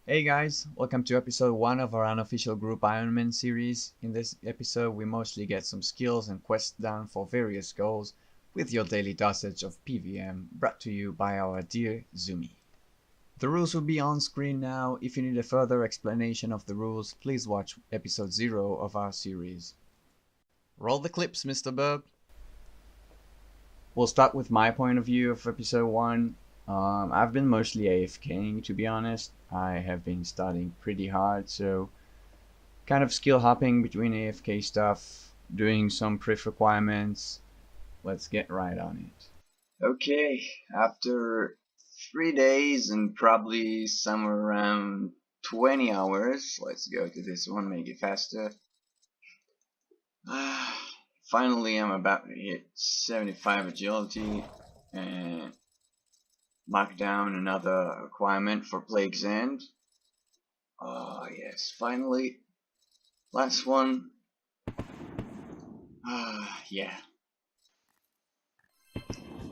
Hey guys, welcome to episode 1 of our unofficial Group Ironman series. In this episode, we mostly get some skills and quests done for various goals with your daily dosage of PVM brought to you by our dear Zoomy. The rules will be on screen now. If you need a further explanation of the rules, please watch episode 0 of our series. Roll the clips, Mr. Burb. We'll start with my point of view of episode 1. I've been mostly AFKing, to be honest. I have been studying pretty hard, so kind of skill hopping between AFK stuff, doing some pref requirements. Let's get right on it. Okay, after 3 days and probably somewhere around 20 hours, let's go to this one, make it faster. Finally, I'm about to hit 75 agility and mark down another requirement for Plague's End. Oh yes, finally. Last one. Yeah.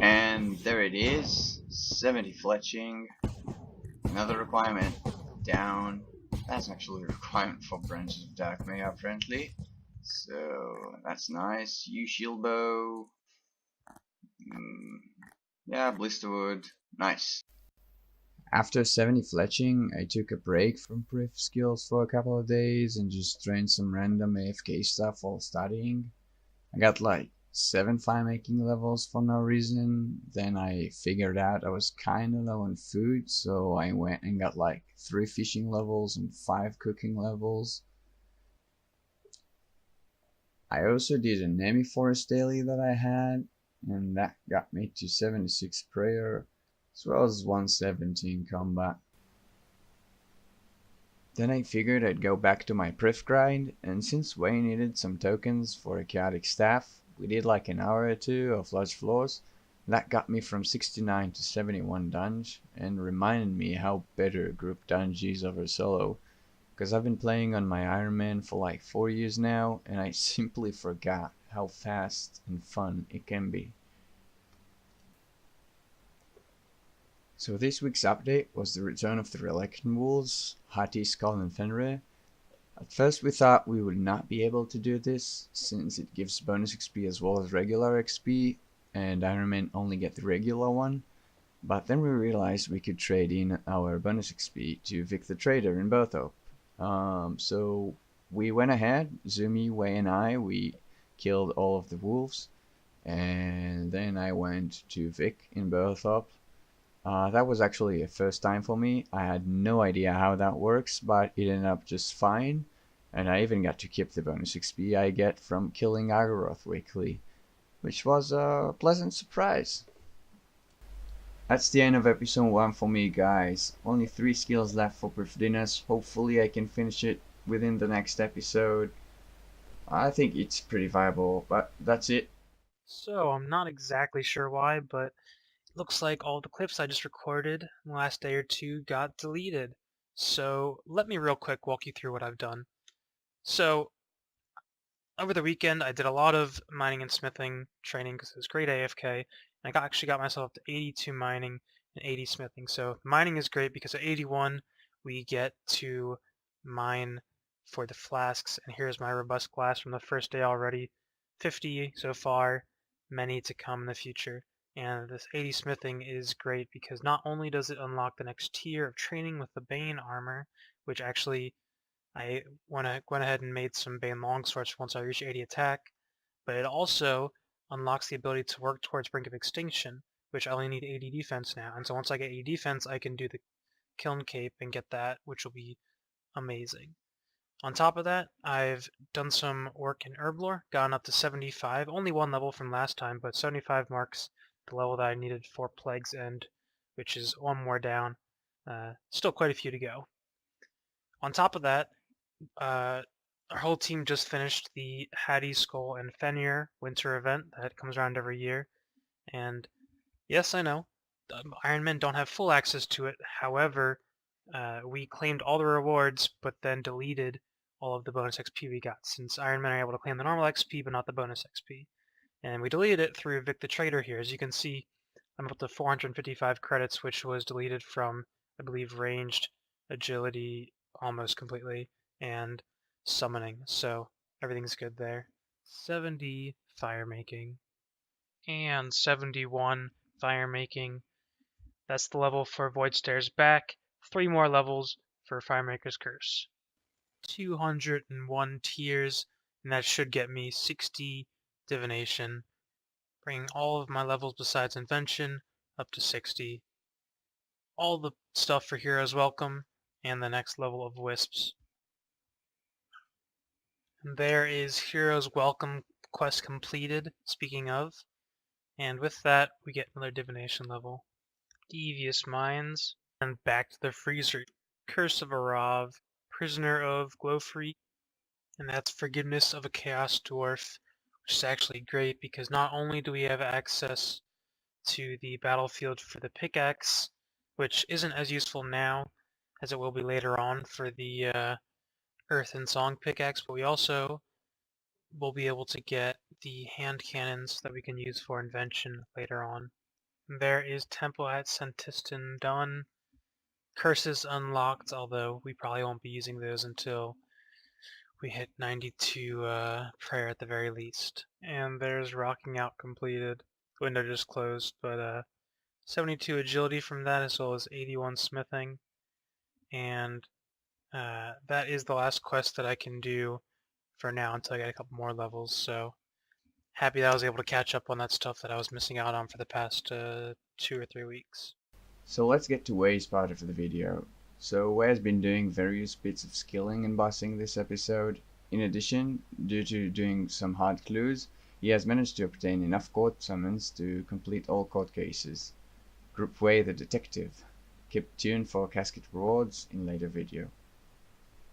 And there it is. 70 fletching. Another requirement. Down. That's actually a requirement for Branches of Dafna apparently. So that's nice. U shield bow. Yeah, blisterwood. Nice. After 70 fletching, I took a break from pref skills for a couple of days and just trained some random AFK stuff while studying. I got like 7 fire making levels for no reason. Then I figured out I was kinda low on food, so I went and got like 3 fishing levels and 5 cooking levels. I also did a Nemi Forest daily that I had, and that got me to 76 prayer, as well as 170 in combat. Then I figured I'd go back to my pref grind, and since Wayne needed some tokens for a chaotic staff, we did like an hour or two of large floors. That got me from 69 to 71 dunge, and reminded me how better group dunge is over solo, because I've been playing on my Ironman for like 4 years now, and I simply forgot how fast and fun it can be. So this week's update was the return of the Relecton Wolves, Hati, Skull and Fenrir. At first we thought we would not be able to do this, since it gives bonus XP as well as regular XP, and Ironman only get the regular one. But then we realized we could trade in our bonus XP to Vic the Trader in both op. So we went ahead, Zoomy, Wei and we killed all of the wolves, and then I went to Vic in both op. That was actually a first time for me. I had no idea how that works, but it ended up just fine, and I even got to keep the bonus XP I get from killing Agoroth weekly, which was a pleasant surprise. That's the end of episode 1 for me, guys. Only 3 skills left for Proof Dinners. Hopefully I can finish it within the next episode. I think it's pretty viable, but that's it. So, I'm not exactly sure why, but it looks like all the clips I just recorded in the last day or two got deleted. So, let me real quick walk you through what I've done. So, over the weekend, I did a lot of mining and smithing training because it was great AFK, and actually got myself up to 82 mining and 80 smithing. So, mining is great because at 81, we get to mine for the flasks, and here's my robust glass from the first day already. 50 so far, many to come in the future. And this 80 smithing is great because not only does it unlock the next tier of training with the Bane armor, which actually I went ahead and made some Bane longswords once I reach 80 attack, but it also unlocks the ability to work towards Brink of Extinction, which I only need 80 defense now. And so once I get 80 defense, I can do the Kiln Cape and get that, which will be amazing. On top of that, I've done some work in Herblore, gotten up to 75, only one level from last time, but 75 marks the level that I needed for Plague's End, which is one more down. Still quite a few to go. On top of that, our whole team just finished the Hattie, Skull, and Fenrir winter event that comes around every year. And yes, I know, Ironmen don't have full access to it. However, we claimed all the rewards, but then deleted all of the bonus XP we got, since Ironmen are able to claim the normal XP, but not the bonus XP. And we deleted it through Vic the Trader here. As you can see, I'm up to 455 credits, which was deleted from, I believe, ranged agility almost completely, and summoning, so everything's good there. 70 fire making, and 71 fire making. That's the level for Void Stairs back. 3 more levels for Firemaker's Curse. 201 tiers, and that should get me 60 divination, bringing all of my levels besides invention up to 60. All the stuff for Heroes Welcome, and the next level of Wisps. And there is Heroes Welcome quest completed, speaking of, and with that we get another divination level. Devious Minds, and back to the freezer. Curse of Arav, Prisoner of Glowfree, and that's Forgiveness of a Chaos Dwarf, which is actually great because not only do we have access to the battlefield for the pickaxe, which isn't as useful now as it will be later on for the Earth and Song pickaxe, but we also will be able to get the hand cannons that we can use for invention later on. There is Temple at Sentiston done. Curses unlocked, although we probably won't be using those until we hit 92 prayer at the very least. And there's Rocking Out completed. Window just closed, but 72 agility from that, as well as 81 smithing. And that is the last quest that I can do for now until I get a couple more levels. So happy that I was able to catch up on that stuff that I was missing out on for the past 2 or 3 weeks. So let's get to Way's part of the video. So Way has been doing various bits of skilling and bossing this episode. In addition, due to doing some hard clues, he has managed to obtain enough court summons to complete all court cases. Group Way the Detective. Keep tuned for casket rewards in later video.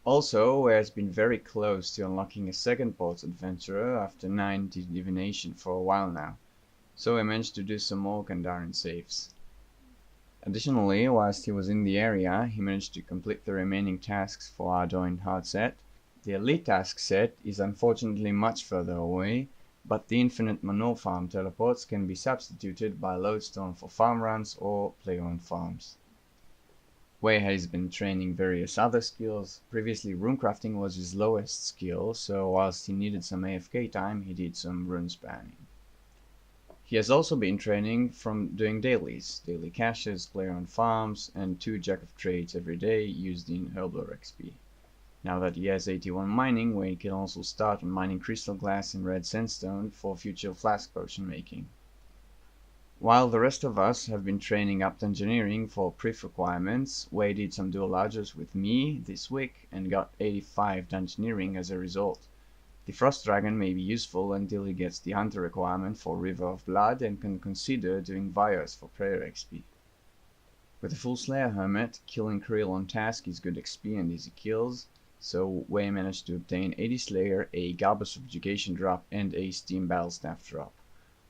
Also, Way has been very close to unlocking a second port adventurer after 90 divination for a while now, so he managed to do some more Kandarian saves. Additionally, whilst he was in the area, he managed to complete the remaining tasks for Ardoin hard set. The elite task set is unfortunately much further away, but the infinite manure farm teleports can be substituted by lodestone for farm runs or play-on farms. Way has been training various other skills. Previously runecrafting was his lowest skill, so whilst he needed some AFK time, he did some rune spanning. He has also been training from doing dailies, daily caches, player on farms, and 2 Jack of Trades every day used in Herblore XP. Now that he has 81 mining, Wayne can also start on mining crystal glass and red sandstone for future flask potion making. While the rest of us have been training up engineering for pref requirements, Wei did some dual largers with me this week and got 85 dungeoneering as a result. The Frost Dragon may be useful until he gets the Hunter requirement for River of Blood and can consider doing Vios for Prayer XP. With a full Slayer Hermit, killing Krill on task is good XP and easy kills, so Wei managed to obtain 80 Slayer, a Garb Subjugation drop and a Steam Battle Staff drop.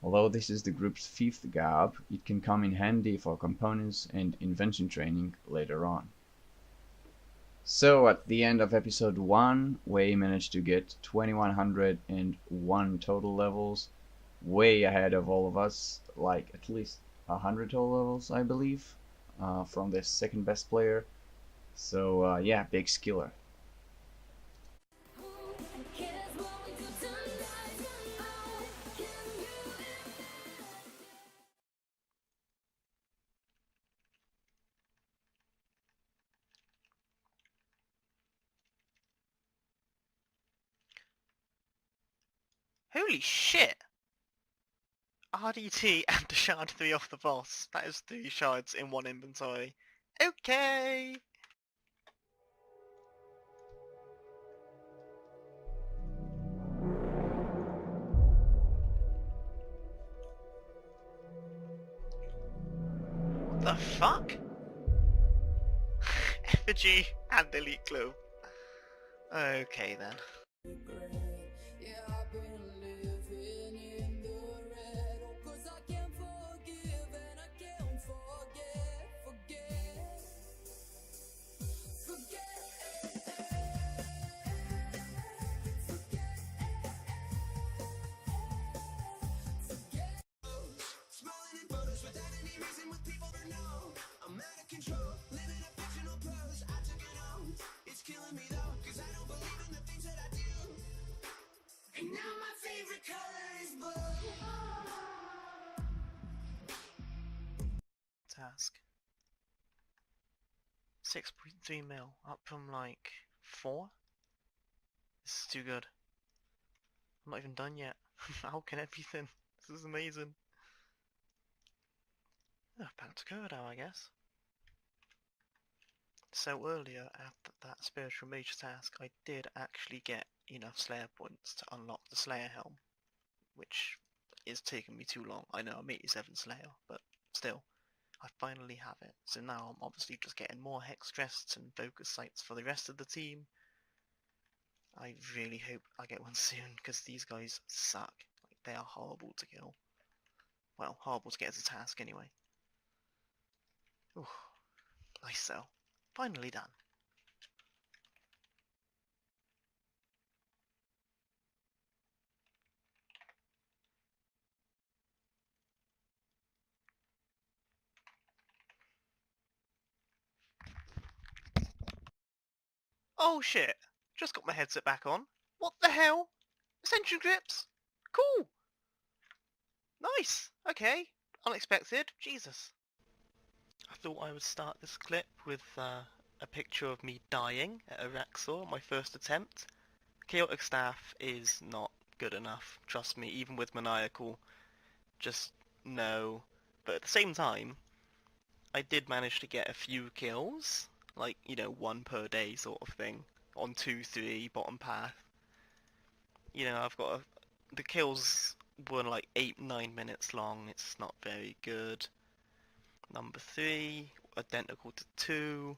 Although this is the group's 5th garb, it can come in handy for components and invention training later on. So at the end of episode 1, Wei managed to get 2101 total levels, way ahead of all of us, like at least 100 total levels I believe, from the second best player. So yeah, big skiller. Holy shit! RDT and a shard 3 off the boss. That is 3 shards in one inventory. Okay! What the fuck? Effigy and Elite Clue. Okay then. Control, living a fictional pose. I took 6.3 mil, up from like 4? This is too good. I'm not even done yet. How can everything? This is amazing. Oh, back to go now, I guess. So earlier, after that spiritual mage task, I did actually get enough Slayer points to unlock the Slayer helm, which is taking me too long. I know I'm 87 Slayer, but still, I finally have it. So now I'm obviously just getting more hex crests and focus sites for the rest of the team. I really hope I get one soon, because these guys suck. Like, they are horrible to kill. Well, horrible to get as a task anyway. Ooh, nice though. Finally done. Oh shit! Just got my headset back on. What the hell? Ascension grips? Cool! Nice! Okay. Unexpected. Jesus. I thought I would start this clip with a picture of me dying at Araxor, my first attempt. Chaotic Staff is not good enough, trust me, even with Maniacal. Just no. But at the same time, I did manage to get a few kills, like, you know, 1 per day sort of thing, on 2, 3, bottom path. You know, the kills were like 8, 9 minutes long, it's not very good. Number 3, identical to 2.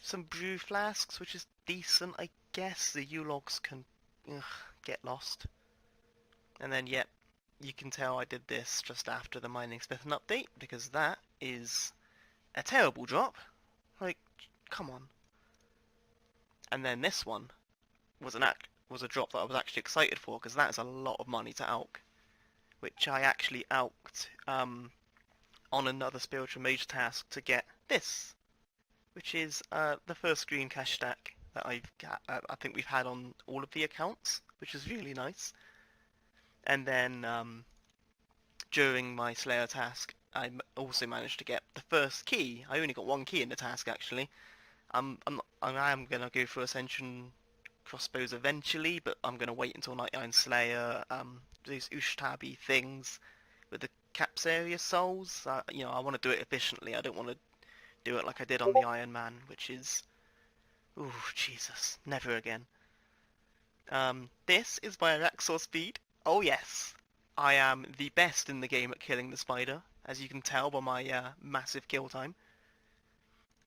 Some brew flasks, which is decent, I guess. The U-logs can get lost. And then, yep, you can tell I did this just after the Mining Smithing update, because that is a terrible drop. Like, come on. And then this one was a drop that I was actually excited for, because that is a lot of money to alch, which I actually alched on another Spiritual Mage task to get this, which is the first green cash stack that I think we've had on all of the accounts, which is really nice. And then during my Slayer task, I also managed to get the first key. I only got 1 key in the task actually. I am gonna go for Ascension crossbows eventually, but I'm gonna wait until 99 Slayer. Those Ushtabi things with the Capsaria souls. You know, I want to do it efficiently. I don't want to do it like I did on the Ironman, which is, ooh, Jesus, never again. This is my Araxor speed. Oh yes, I am the best in the game at killing the spider, as you can tell by my massive kill time.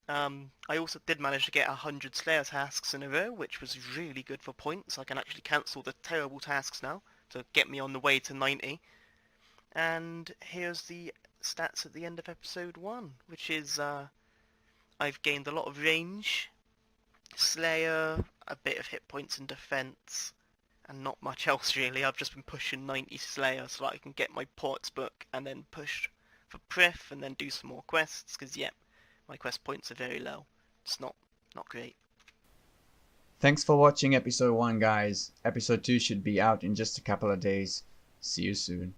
I also did manage to get 100 Slayer tasks in a row, which was really good for points. I can actually cancel the terrible tasks now to get me on the way to 90. And here's the stats at the end of episode 1, which is I've gained a lot of range, Slayer, a bit of hit points and defense, and not much else really. I've just been pushing 90 Slayer so that I can get my ports book and then push for Pref and then do some more quests, because yeah, my quest points are very low. It's not great. Thanks for watching episode 1, guys. Episode 2 should be out in just a couple of days. See you soon.